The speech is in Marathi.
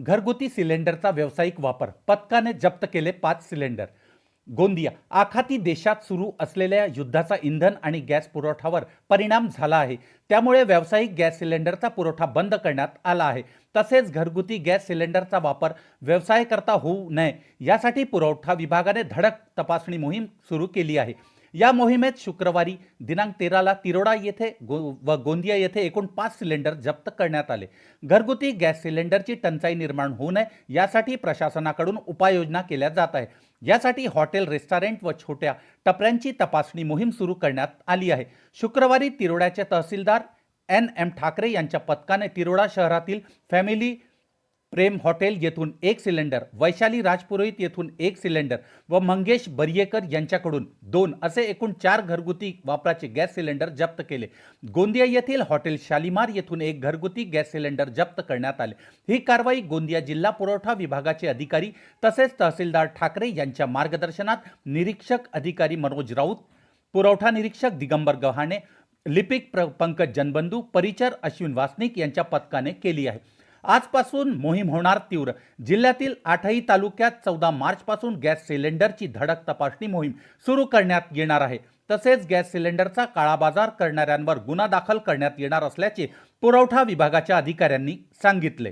घरगुती सिलेंडरचा व्यावसायिक वापर, पथकाने जप्त केले 5 सिलेंडर. गोंदिया आखाती देशात सुरू असलेल्या युद्धाचा इंधन आणि गॅस पुरवठ्यावर परिणाम झाला आहे. त्यामुळे व्यावसायिक गॅस सिलेंडरचा पुरवठा बंद करण्यात आला आहे. तसेच घरगुती गॅस सिलेंडरचा वापर व्यवसायाकरता होऊ नये यासाठी पुरवठा विभागाने धडक तपासणी मोहीम सुरू केली आहे. या मोहिमेत शुक्रवारी दिनांक 13 तिरोडा येथे व गोंदिया येथे एकूण 5 सिलेंडर जप्त करण्यात आले. घरगुती गॅस सिलेंडरची टंचाई निर्माण होऊ नये यासाठी प्रशासनाकडून उपाययोजना केल्या जात आहे. यासाठी हॉटेल, रेस्टॉरंट व छोट्या टपऱ्यांची तपासणी मोहीम सुरू करण्यात आली आहे. शुक्रवारी तिरोड्याचे तहसीलदार NM ठाकरे यांच्या पथकाने तिरोडा शहरातील फॅमिली प्रेम हॉटेल येथून 1 सिलेंडर, वैशाली राजपुरोहित येथून 1 सिलेंडर व मंगेश बरियेकर यांच्याकडून 2 असे एकूण 4 घरगुती वापराचे गॅस सिलेंडर जप्त केले. गोंदिया येथील हॉटेल शालिमार येथून 1 घरगुती गॅस सिलेंडर जप्त करण्यात आले. ही कारवाई गोंदिया जिल्हा पुरवठा विभागाचे अधिकारी तसेच तहसीलदार ठाकरे यांच्या मार्गदर्शनात निरीक्षक अधिकारी मनोज राऊत, पुरवठा निरीक्षक दिगंबर गव्हाणे, लिपिक पंकज जनबंधू, परिचर अश्विन वासनिक यांच्या पथकाने केली आहे. आजपासून मोहीम होणार तीव्र. जिल्ह्यातील 8ही तालुक्यात 14 मार्चपासून गॅस सिलेंडरची धडक तपासणी मोहीम सुरू करण्यात येणार आहे. तसेच गॅस सिलेंडरचा काळाबाजार करणाऱ्यांवर गुन्हा दाखल करण्यात येणार असल्याचे पुरवठा विभागाच्या अधिकाऱ्यांनी सांगितले.